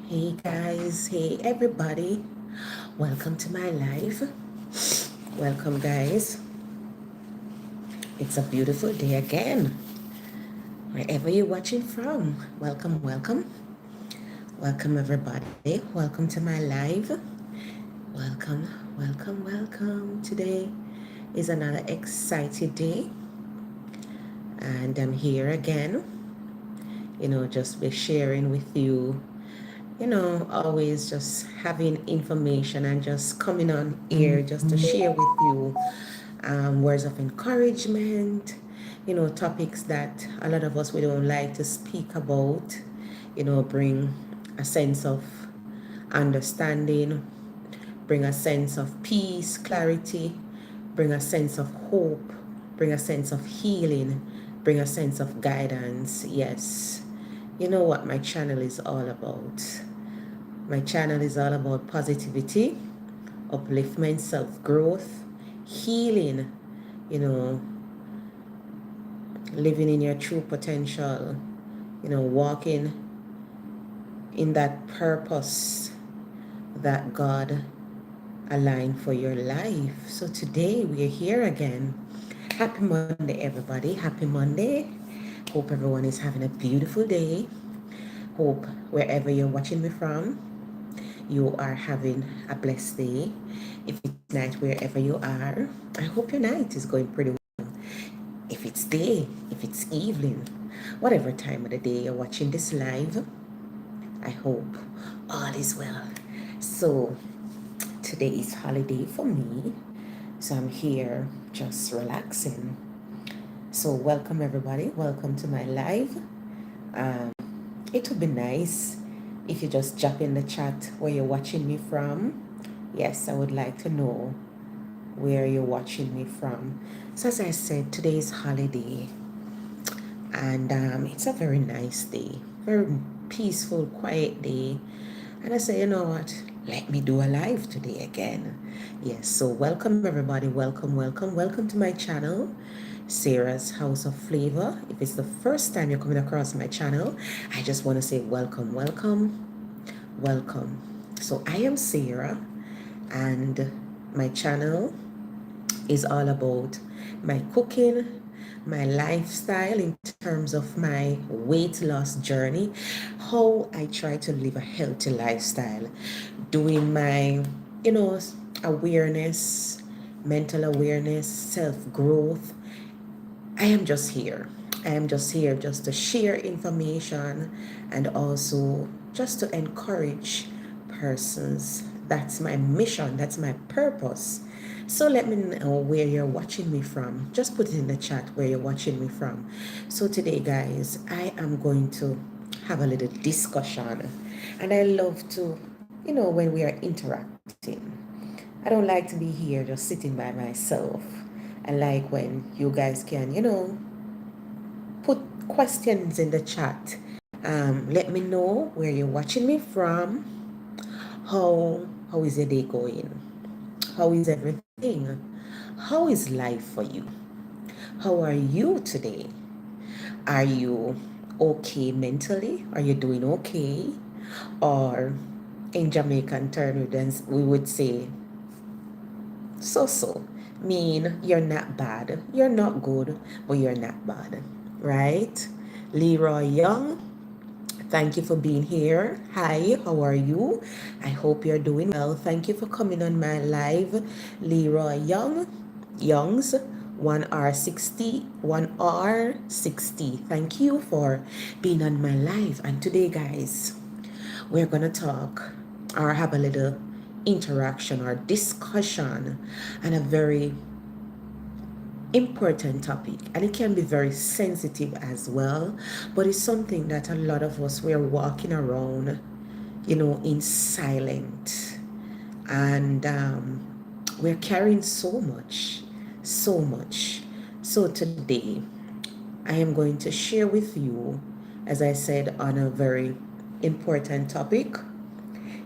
Hey guys, hey everybody, welcome to my live. Welcome, guys. It's a beautiful day again, wherever you're watching from. Welcome, welcome, welcome, everybody. Welcome to my live. Welcome, welcome, welcome. Today is another exciting day, and I'm here again, just be sharing with you always just having information and just coming on here just to share with you words of encouragement, topics that a lot of us we don't like to speak about, bring a sense of understanding, bring a sense of peace, clarity, bring a sense of hope, bring a sense of healing, bring a sense of guidance. Yes, you know what my channel is all about. My channel is all about positivity, upliftment, self-growth, healing, you know, living in your true potential, walking in that purpose that God aligned for your life. So today we are here again. Happy Monday, everybody. Happy Monday. Hope everyone is having a beautiful day. Hope wherever you're watching me from, you are having a blessed day. If it's night wherever you are, I hope your night is going pretty well. If it's day, if it's evening, whatever time of the day you're watching this live, I hope all is well. So today is holiday for me, so I'm here just relaxing. So welcome everybody, welcome to my live. It would be nice if you just drop in the chat where you're watching me from. Yes, I would like to know where you're watching me from. So as I said, today is holiday, and it's a very nice day, very peaceful, quiet day. And I say, you know what? Let me do a live today again. Yes, so welcome everybody. Welcome, welcome, welcome to my channel, Sarah's House of Flavor. If it's the first time you're coming across my channel, I just want to say welcome, welcome, welcome. So I am Sarah, and my channel is all about my cooking, my lifestyle in terms of my weight loss journey, how I try to live a healthy lifestyle, doing my, awareness, mental awareness, self-growth. I am just here. I am just here just to share information and also just to encourage persons. That's my mission. That's my purpose. So let me know where you're watching me from. Just put it in the chat where you're watching me from. So today, guys, I am going to have a little discussion. And I love to, when we are interacting. I don't like to be here just sitting by myself. I like when you guys can, put questions in the chat. Let me know where you're watching me from. How is your day going? How is everything? How is life for you? How are you today? Are you okay mentally? Are you doing okay? Or in Jamaican terms, we would say so. Mean you're not bad. You're not good, but you're not bad. Right? Leroy Young, thank you for being here. Hi, how are you? I hope you're doing well. Thank you for coming on my live. Leroy Youngs, 1R60, 1R60. Thank you for being on my live. And today, guys, we're going to talk or have a little interaction or discussion on a very important topic, and it can be very sensitive as well, but it's something that a lot of us we're walking around in silent, and we're carrying so much. So today I am going to share with you, as I said, on a very important topic: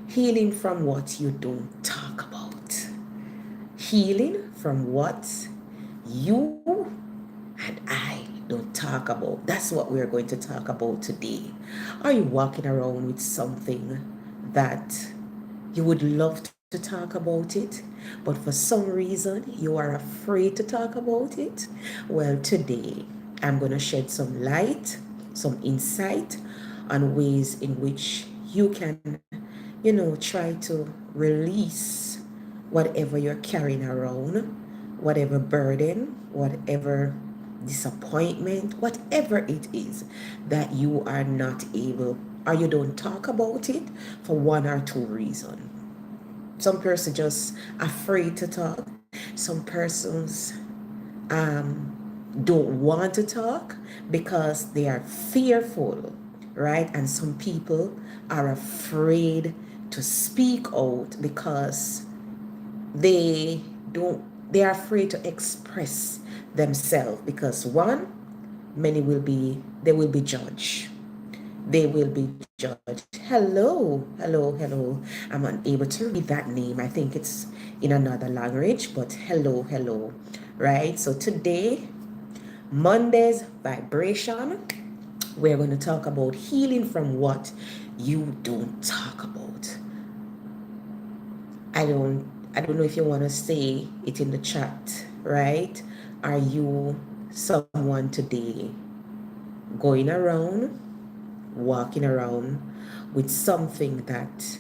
healing from what you don't talk about. Healing from what you and I don't talk about. That's what we're going to talk about today. Are you walking around with something that you would love to talk about it, but for some reason you are afraid to talk about it? Well, today I'm going to shed some light, some insight on ways in which you can, try to release whatever you're carrying around, whatever burden, whatever disappointment, whatever it is that you are not able or you don't talk about it for one or two reasons. Some person just afraid to talk. Some persons don't want to talk because they are fearful, right? And some people are afraid to speak out because they don't they are afraid to express themselves because one, many will be they will be judged. They will be judged. Hello, hello, hello. I'm unable to read that name. I think it's in another language, but hello, hello. Right? So today, Monday's vibration, we're going to talk about healing from what you don't talk about. I don't I don't know if you want to say it in the chat, right? Are you someone today going around, walking around with something that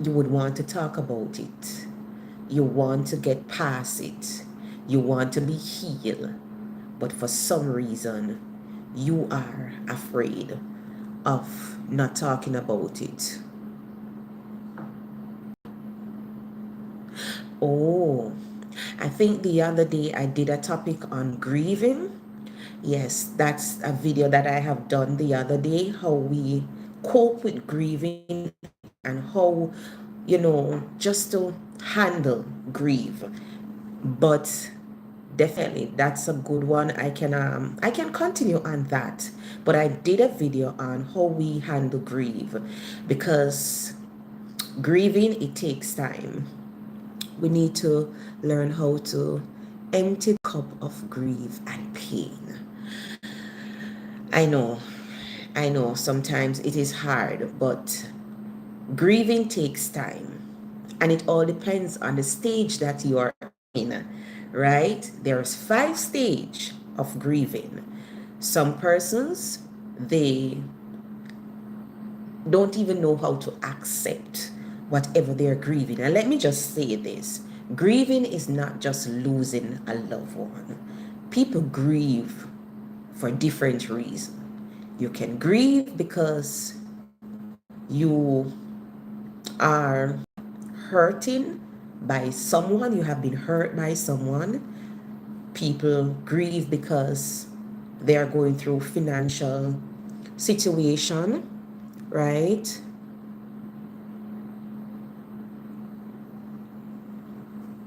you would want to talk about it? You want to get past it. You want to be healed. But for some reason, you are afraid of not talking about it. Oh, I think the other day I did a topic on grieving. Yes, that's a video that I have done the other day, how we cope with grieving and how, just to handle grief. But definitely that's a good one. I can continue on that. But I did a video on how we handle grief because grieving, it takes time. We need to learn how to empty the cup of grief and pain. I know sometimes it is hard, but grieving takes time. And it all depends on the stage that you are in, right? There's 5 stages of grieving. Some persons, they don't even know how to accept whatever they're grieving. And let me just say this, grieving is not just losing a loved one. People grieve for different reasons. You can grieve because you are hurting by someone, you have been hurt by someone. People grieve because they are going through financial situation, right?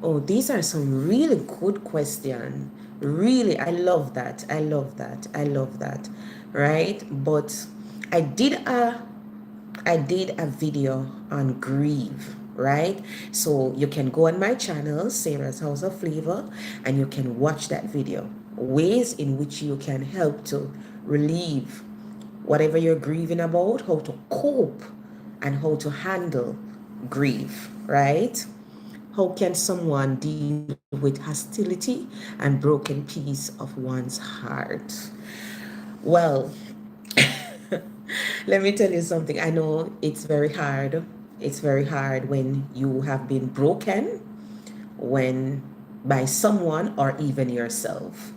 Oh, these are some really good questions. Really, I love that. I love that. I love that. Right? But I did a I did a video on grief, right? So you can go on my channel, Sarah's House of Flavor, and you can watch that video. Ways in which you can help to relieve whatever you're grieving about, how to cope and how to handle grief, right? How can someone deal with hostility and broken piece of one's heart? Well, let me tell you something. I know it's very hard. It's very hard when you have been broken, when by someone or even yourself.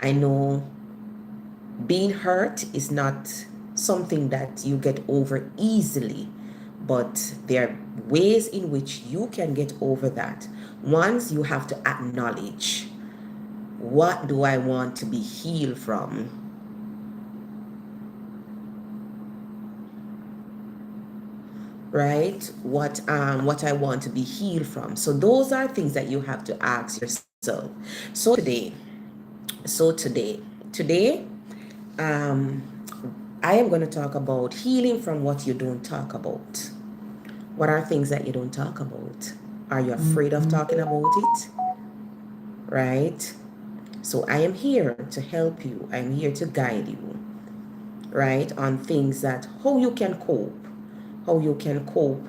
I know being hurt is not something that you get over easily, but there are ways in which you can get over that. Once you have to acknowledge, what do I want to be healed from? Right? What I want to be healed from. So those are things that you have to ask yourself. So today, um, I am going to talk about healing from what you don't talk about. What are things that you don't talk about? Are you afraid of talking about it? Right? So I am here to help you. I'm here to guide you, right? On things that how you can cope, how you can cope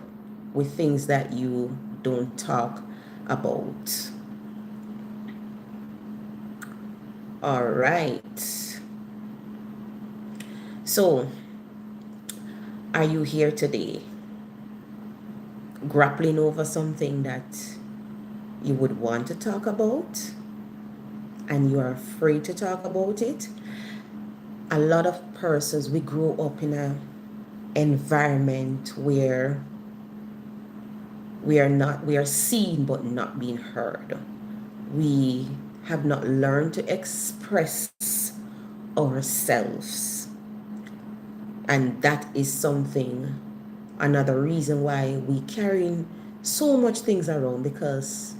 with things that you don't talk about. All right. So, are you here today grappling over something that you would want to talk about and you are afraid to talk about it? A lot of persons, we grow up in a environment where we are seen but not being heard. We have not learned to express ourselves, and that is something, another reason why we carry so much things around, because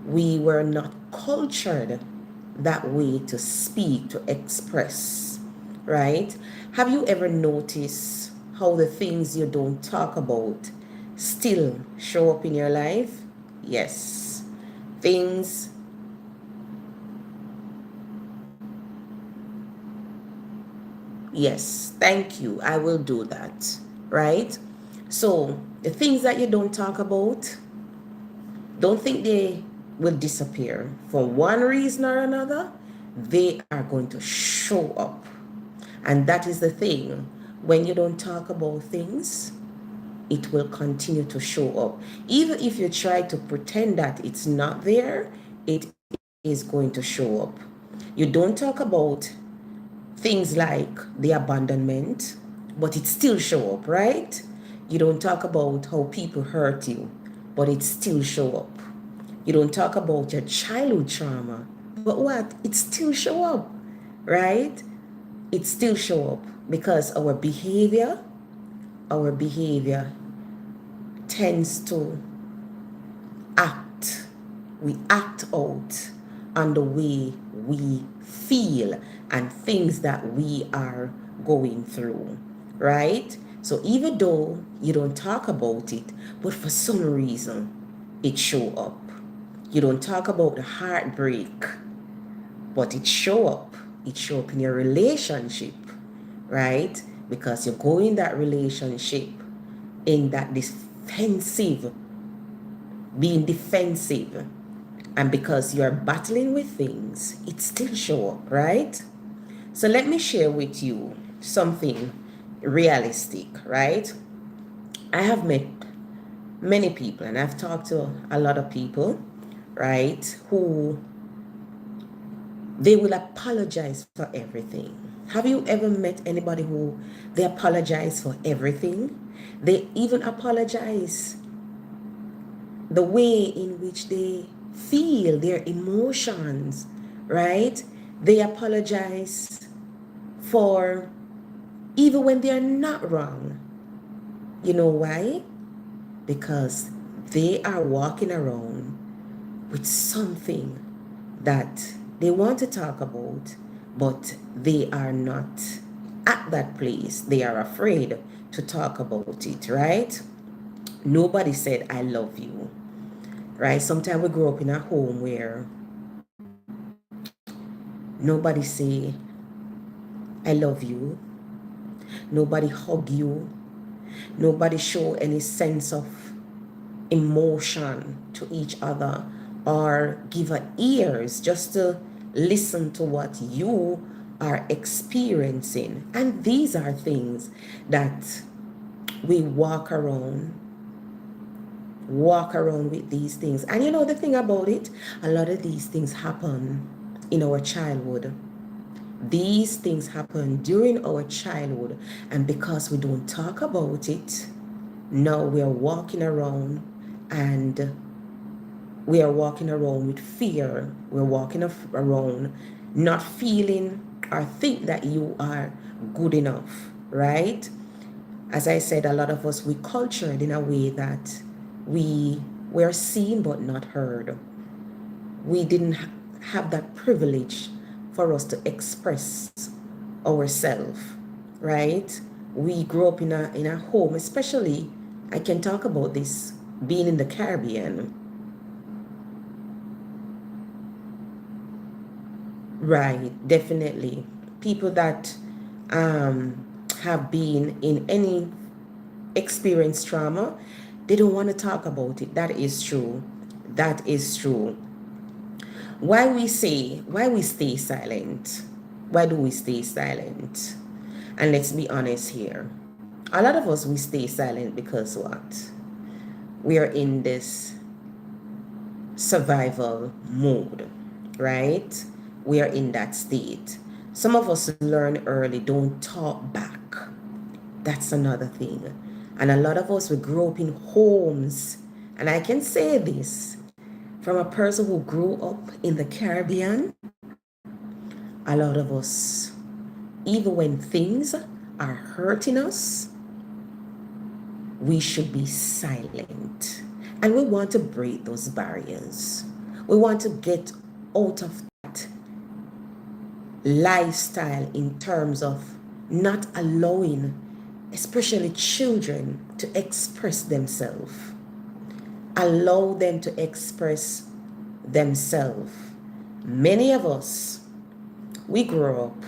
we were not cultured that way to speak, to express, right? Have you ever noticed how the things you don't talk about still show up in your life? Yes. Things, yes, thank you. I will do that, right? So, the things that you don't talk about, don't think they will disappear. For one reason or another, they are going to show up. And that is the thing. When you don't talk about things, it will continue to show up. Even if you try to pretend that it's not there, it is going to show up. You don't talk about things like the abandonment, but it still show up, right? You don't talk about how people hurt you, but it still show up. You don't talk about your childhood trauma, but what? It still show up, right? It still show up because our behavior tends to act. We act out on the way we feel and things that we are going through, right? So even though you don't talk about it, but for some reason it show up. You don't talk about the heartbreak, but it show up. It show up in your relationship, right? Because you go in that relationship in that defensive, being defensive, and because you're battling with things, it still show up, right? So let me share with you something realistic, right? I have met many people and I've talked to a lot of people, right, who they will apologize for everything. Have you ever met anybody who they apologize for everything? They even apologize the way in which they feel their emotions, right? They apologize for even when they're not wrong. You know why? Because they are walking around with something that they want to talk about, but they are not at that place. They are afraid to talk about it, right? Nobody said, I love you, right? Sometimes we grow up in a home where nobody say, I love you. Nobody hug you. Nobody show any sense of emotion to each other or give her ears just to listen to what you are experiencing. And these are things that we walk around with these things. And you know the thing about it, a lot of these things happen in our childhood. These things happen during our childhood, and because we don't talk about it, now we are walking around and we are walking around with fear. We're walking around not feeling or think that you are good enough, right? As I said, a lot of us, we cultured in a way that we were seen but not heard. We didn't have that privilege for us to express ourselves, right? We grew up in a home, especially, I can talk about this being in the Caribbean. Right, definitely. People that have been in any experience trauma, they don't want to talk about it. That is true. That is true. Why we stay silent? Why do we stay silent? And let's be honest here. A lot of us, we stay silent because what? We are in this survival mode, right? We are in that state. Some of us learn early, don't talk back. That's another thing. And a lot of us, we grow up in homes. And I can say this from a person who grew up in the Caribbean. A lot of us, even when things are hurting us, we should be silent. And we want to break those barriers. We want to get out of that lifestyle in terms of not allowing, especially children, to express themselves. Allow them to express themselves. Many of us, we grow up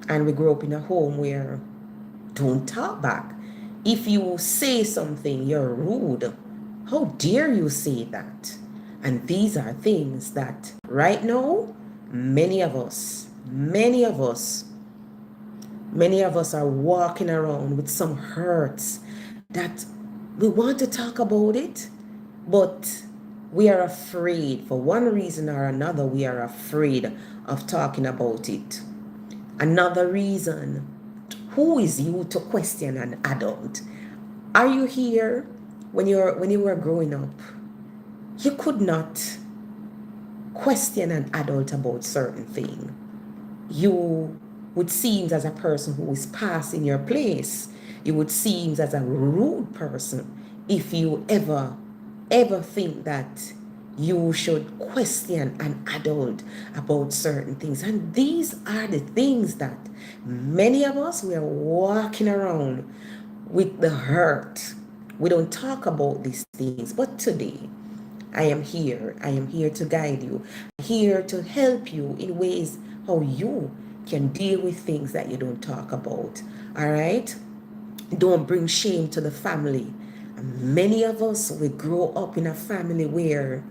and we grow up in a home where don't talk back. If you say something, you're rude. How dare you say that? And these are things that right now, many of us are walking around with some hurts that we want to talk about it, but we are afraid. For one reason or another, we are afraid of talking about it. Another reason, who is you to question an adult? Are you here when you were growing up? You could not question an adult about certain thing. You would seem as a person who is passing your place. You would seem as a rude person if you ever think that you should question an adult about certain things. And these are the things that many of us, we are walking around with the hurt. We don't talk about these things. But today, I am here. I am here to guide you, here to help you in ways how you can deal with things that you don't talk about. All right? Don't bring shame to the family. Many of us, we grow up in a family where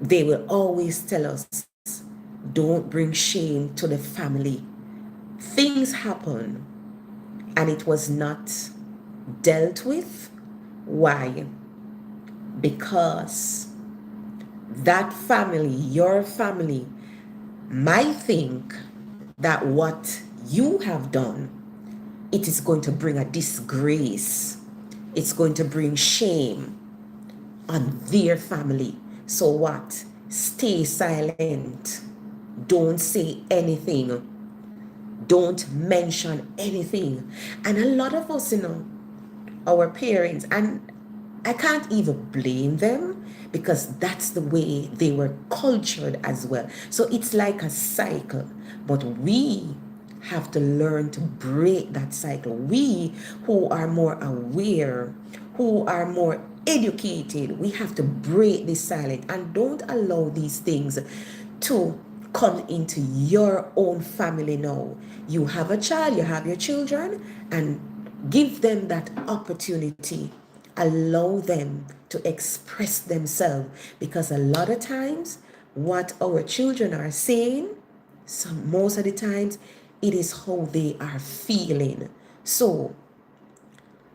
they will always tell us, don't bring shame to the family. Things happen and it was not dealt with. Why? Because that family, your family, might think that what you have done, it is going to bring a disgrace. It's going to bring shame on their family. So what? Stay silent. Don't say anything. Don't mention anything. And a lot of us, our parents, and I can't even blame them because that's the way they were cultured as well. So it's like a cycle. But we have to learn to break that cycle. We who are more aware, who are more educated, we have to break this silence and don't allow these things to come into your own family now. You have a child, you have your children, and give them that opportunity. Allow them to express themselves because a lot of times what our children are saying, most of the times, it is how they are feeling. So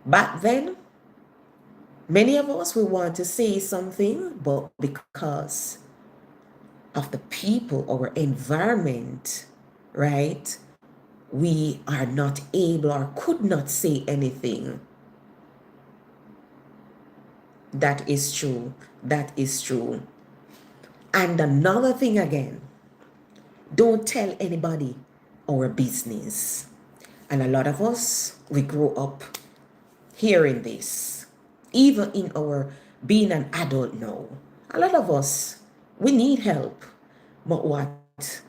back then, many of us, we want to say something, but because of the people, our environment, right, we are not able or could not say anything. That is true. That is true. And another thing again, don't tell anybody our business. And a lot of us, we grow up hearing this. Even in our being an adult now, a lot of us, we need help. But what?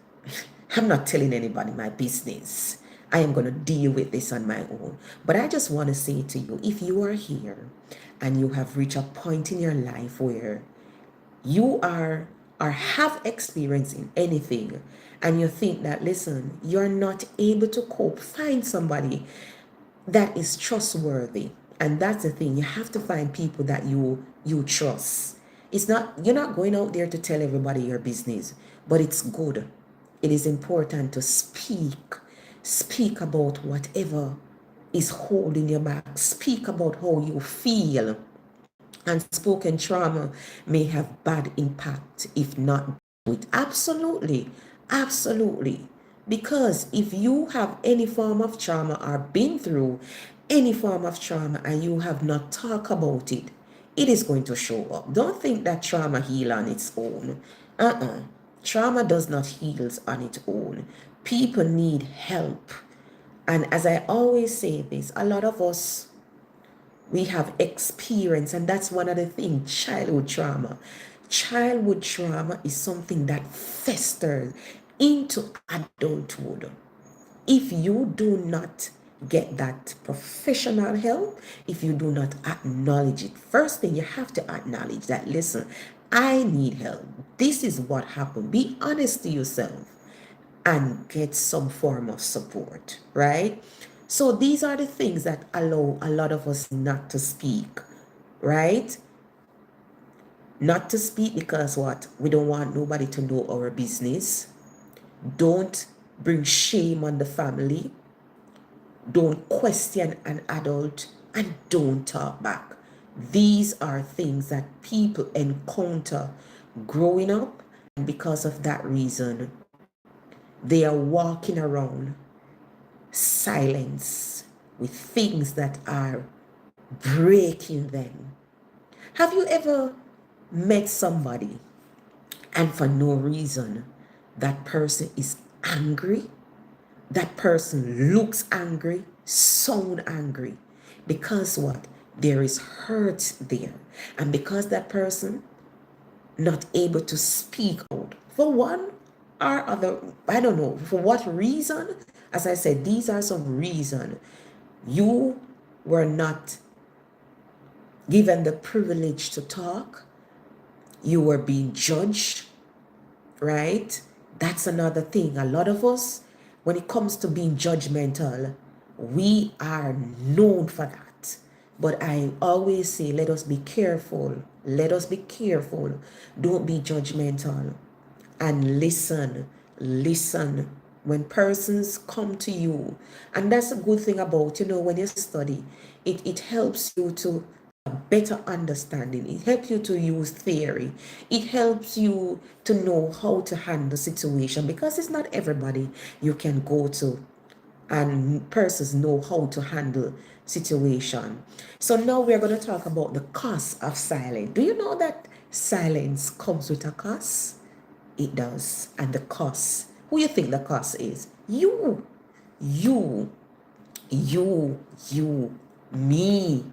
I'm not telling anybody my business. I am going to deal with this on my own. But I just want to say to you, if you are here and you have reached a point in your life where you are or have experience in anything and you think that, listen, you're not able to cope, find somebody that is trustworthy. And that's the thing. You have to find people that you trust. It's not, you're not going out there to tell everybody your business, but it's good. It is important to speak about whatever is holding you back. Speak about how you feel. Unspoken trauma may have bad impact if not with. Absolutely, absolutely. Because if you have any form of trauma or been through any form of trauma and you have not talked about it, it is going to show up. Don't think that trauma heal on its own. Trauma does not heal on its own. People need help. And as I always say this, a lot of us, we have experience, and that's one of the things, childhood trauma is something that festers into adulthood. If you do not get that professional help, if you do not acknowledge it, first thing you have to acknowledge that, listen, I need help, this is what happened, be honest to yourself and get some form of support, right? So these are the things that allow a lot of us not to speak, right? Not to speak because what? We don't want nobody to know our business. Don't bring shame on the family. Don't question an adult, and don't talk back. These are things that people encounter growing up, and because of that reason, they are walking around silence with things that are breaking them. Have you ever met somebody and for no reason that person is angry? That person looks angry, sound angry. Because what? There is hurt there. And because that person not able to speak out for one or other, I don't know for what reason. As I said, these are some reason you were not given the privilege to talk, you were being judged, right? That's another thing. A lot of us, when it comes to being judgmental, we are known for that. But I always say, let us be careful. Let us be careful. Don't be judgmental. And listen. Listen. When persons come to you, and that's a good thing about, when you study, it helps you to better understanding. It helps you to use theory. It helps you to know how to handle situation, because it's not everybody you can go to and persons know how to handle situation. So now we're going to talk about the cost of silence. Do you know that silence comes with a cost? It does. And the cost, who you think the cost is? You, you, me.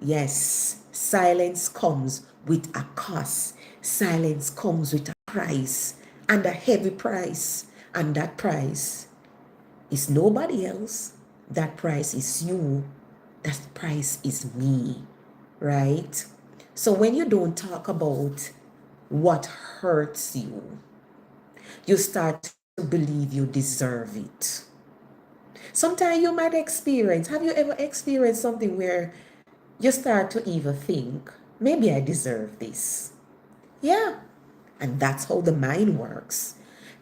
Yes, silence comes with a cost. Silence comes with a price, and a heavy price. And that price is nobody else. That price is you. That price is me, right? So when you don't talk about what hurts you, you start to believe you deserve it. Sometimes you might experience, have you ever experienced something where you start to even think, maybe I deserve this? Yeah. And that's how the mind works.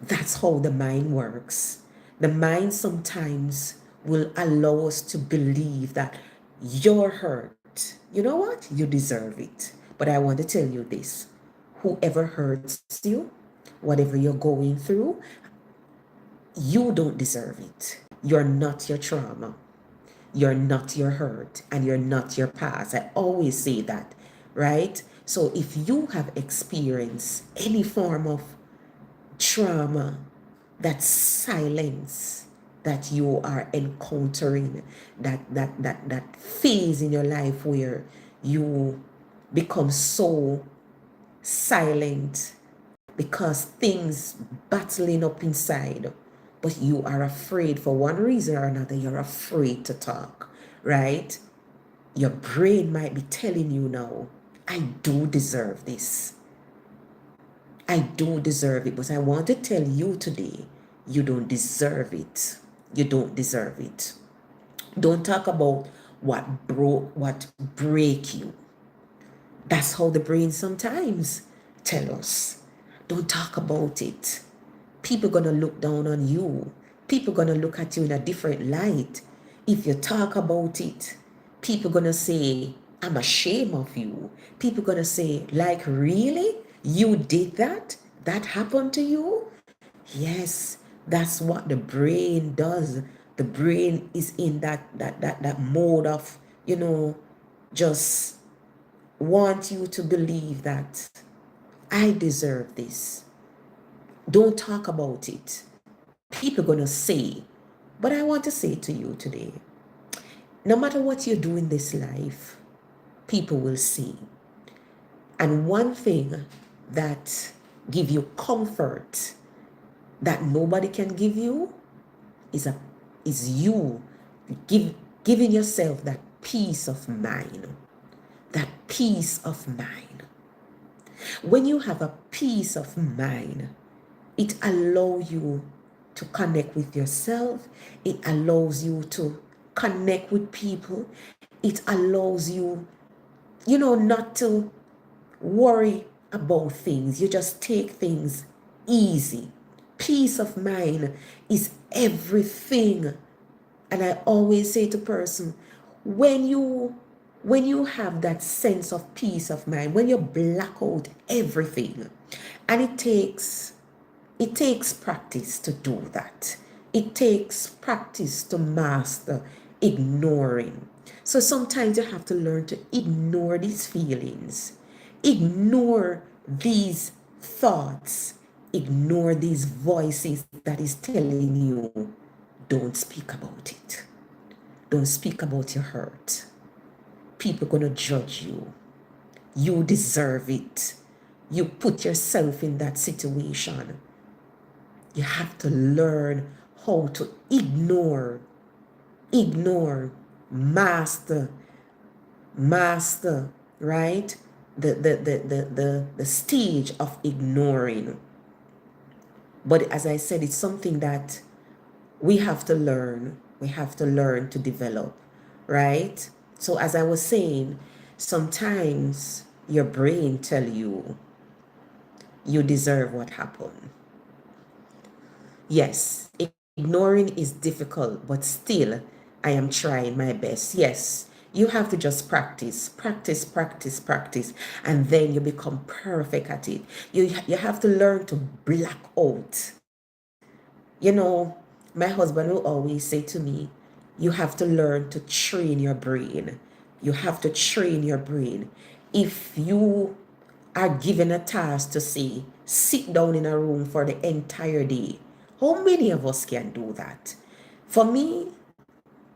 That's how the mind works. The mind sometimes will allow us to believe that you're hurt. You know what? You deserve it. But I want to tell you this: whoever hurts you, whatever you're going through, you don't deserve it. You're not your trauma. You're not your hurt, and you're not your past. I always say that, right? So if you have experienced any form of trauma, that silence that you are encountering, that phase in your life where you become so silent because things battling up inside, but you are afraid for one reason or another. You're afraid to talk, right? Your brain might be telling you now, I do deserve this. I do deserve it. But I want to tell you today, you don't deserve it. You don't deserve it. Don't talk about what break you. That's how the brain sometimes tell us. Don't talk about it. People gonna look down on you. People gonna look at you in a different light. If you talk about it, people gonna say, I'm ashamed of you. People gonna say, like, really? You did that? That happened to you? Yes, that's what the brain does. The brain is in that mode of, just want you to believe that I deserve this. Don't talk about it. People gonna say, but I want to say to you today, no matter what you do in this life, people will see. And one thing that give you comfort that nobody can give you is a is you giving yourself that peace of mind. That peace of mind. When you have a peace of mind, it allows you to connect with yourself. It allows you to connect with people. It allows you, not to worry about things. You just take things easy. Peace of mind is everything. And I always say to person, when you have that sense of peace of mind, when you block out everything, and it takes practice to do that. It takes practice to master ignoring. So sometimes you have to learn to ignore these feelings, ignore these thoughts, ignore these voices that is telling you, don't speak about it. Don't speak about your hurt. People gonna judge you. You deserve it. You put yourself in that situation. You have to learn how to ignore, master, right? The stage of ignoring. But as I said, it's something that we have to learn. We have to learn to develop, right? So as I was saying, sometimes your brain tell you, you deserve what happened. Yes, ignoring is difficult, but still, I am trying my best. Yes, you have to just practice, and then you become perfect at it. You have to learn to block out. My husband will always say to me, you have to learn to train your brain. You have to train your brain. If you are given a task to say, sit down in a room for the entire day, how many of us can do that? For me,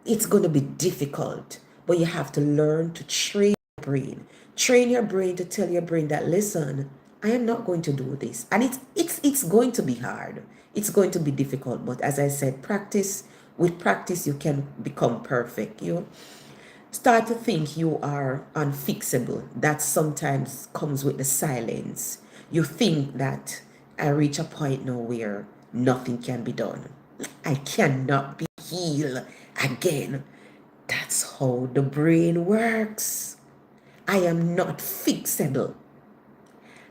it's going to be difficult, but you have to learn to train your brain. Train your brain to tell your brain that, listen, I am not going to do this. And it's going to be hard. It's going to be difficult, but as I said, with practice you can become perfect. You start to think you are unfixable. That sometimes comes with the silence. You think that I reach a point now where nothing can be done. I cannot be healed again. That's how the brain works. I am not fixable.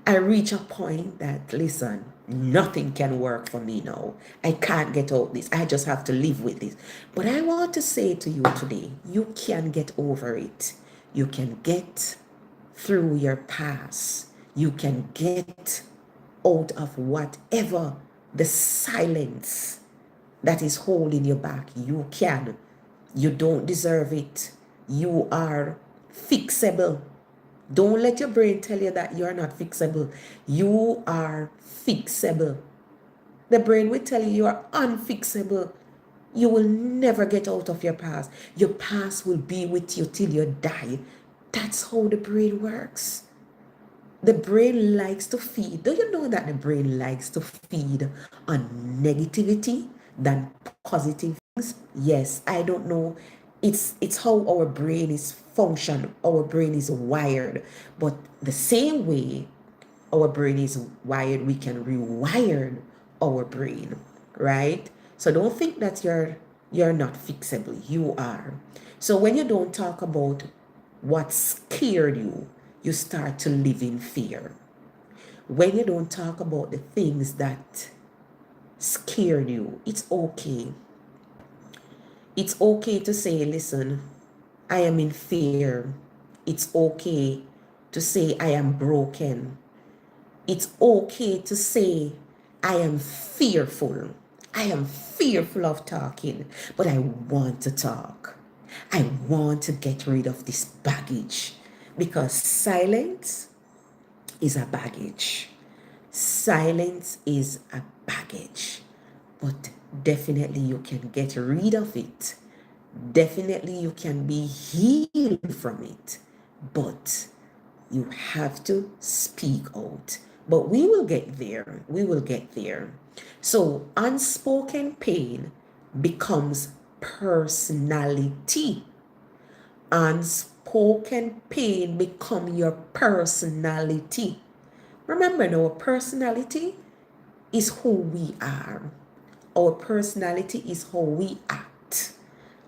I reach a point that, listen, nothing can work for me now. I can't get out this. I just have to live with this. But I want to say to you today, you can get over it. You can get through your past. You can get out of whatever the silence that is holding you back. You can. You don't deserve it. You are fixable. Don't let your brain tell you that you are not fixable. You are fixable. The brain will tell you you are unfixable. You will never get out of your past. Your past will be with you till you die. That's how the brain works. The brain likes to feed. Do you know that the brain likes to feed on negativity than positive things? Yes, I don't know. It's how our brain is function. Our brain is wired. But the same way our brain is wired, we can rewire our brain, right? So don't think that You're not fixable. You are. So when you don't talk about what scared you, you start to live in fear. When you don't talk about the things that scared you, it's okay. It's okay to say, listen, I am in fear. It's okay to say, I am broken. It's okay to say, I am fearful. I am fearful of talking, but I want to talk. I want to get rid of this baggage because silence is a baggage. Silence is a baggage, but definitely you can get rid of it. Definitely you can be healed from it, but you have to speak out. But we will get there. We will get there. So unspoken pain becomes personality. Unspoken pain become your personality. Remember now, personality is who we are. Our personality is how we act.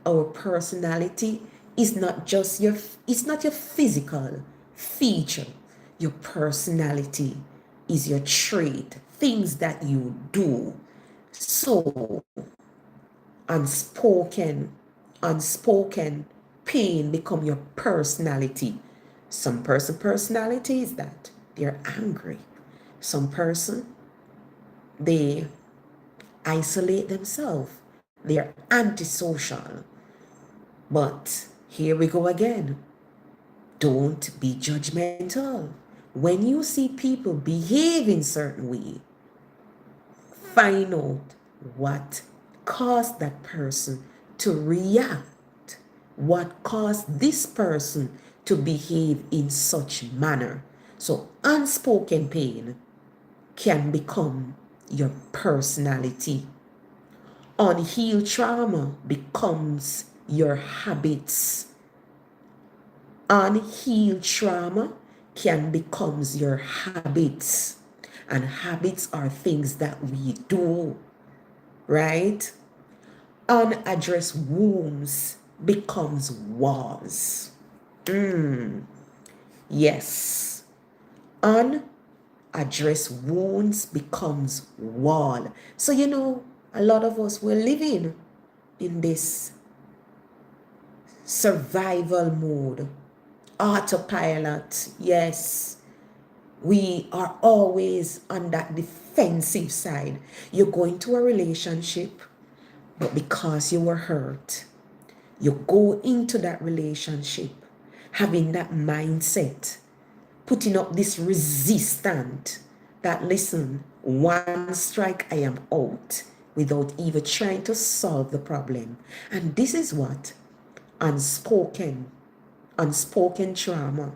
Our personality is not just it's not your physical feature. Your personality is your trait, things that you do. So unspoken, unspoken pain become your personality. Some personality is that they're angry. Some person, they isolate themselves. They're antisocial. But here we go again. Don't be judgmental. When you see people behave in certain way, find out what caused that person to react. What caused this person to behave in such manner. So unspoken pain can become your personality. Unhealed trauma becomes your habits. Unhealed trauma can become your habits. And habits are things that we do, right? Unaddressed wounds becomes walls. Yes. Unaddressed wounds becomes wall. So a lot of us were living in this survival mode, autopilot. Yes, we are always on that defensive side. You go into a relationship, but because you were hurt, you go into that relationship having that mindset, putting up this resistance that, listen, one strike I am out, without even trying to solve the problem. And this is what unspoken trauma.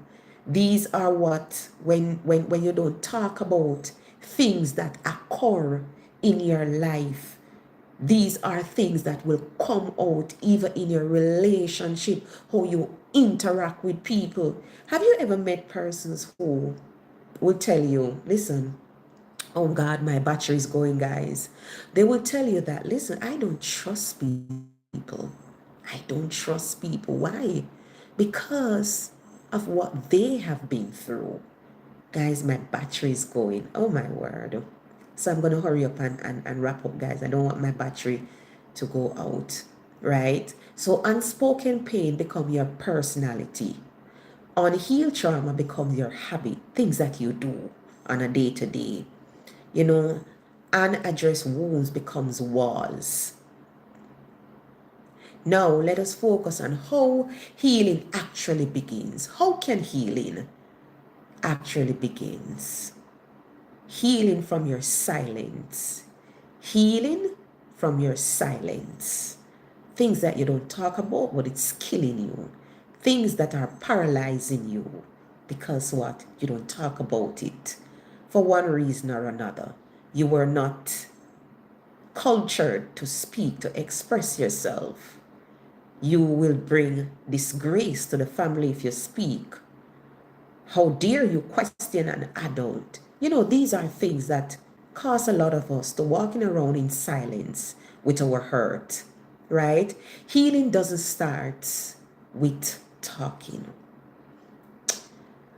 These are what, when you don't talk about things that occur in your life, these are things that will come out even in your relationship, how you interact with people. Have you ever met persons who will tell you, listen, oh God, my battery is going, guys. They will tell you that, listen, I don't trust people. I don't trust people. Why? Because of what they have been through. Guys, my battery is going. Oh my word. So I'm going to hurry up and wrap up, guys. I don't want my battery to go out, right? So unspoken pain become your personality. Unhealed trauma becomes your habit, things that you do on a day-to-day. Unaddressed wounds becomes walls. Now let us focus on how healing actually begins. How can healing actually begins? Healing from your silence. Healing from your silence. Things that you don't talk about, but it's killing you. Things that are paralyzing you. Because what? You don't talk about it. For one reason or another. You were not cultured to speak, to express yourself. You will bring disgrace to the family if you speak. How dare you question an adult? These are things that cause a lot of us to walking around in silence with our hurt, right? Healing doesn't start with talking.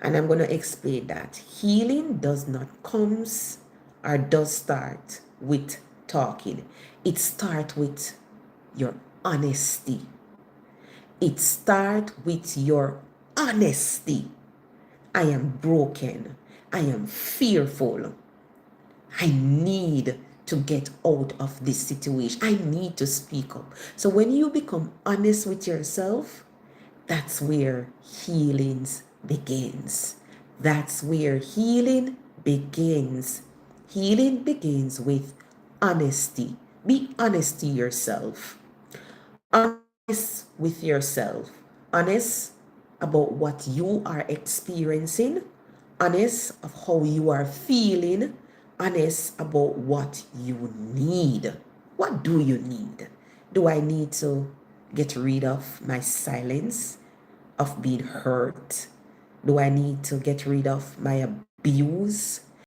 And I'm going to explain that. Healing does not comes or does start with talking. It starts with your honesty. It starts with your honesty. I am broken. I am fearful. I need to get out of this situation. I need to speak up. So when you become honest with yourself, that's where healings begins. That's where healing begins. Healing begins with honesty. Be honest to yourself. Honest with yourself. Honest about what you are experiencing. Honest of how you are feeling. Honest about what you need. What do you need? Do I need to get rid of my silence, of being hurt? Do I need to get rid of my abuse?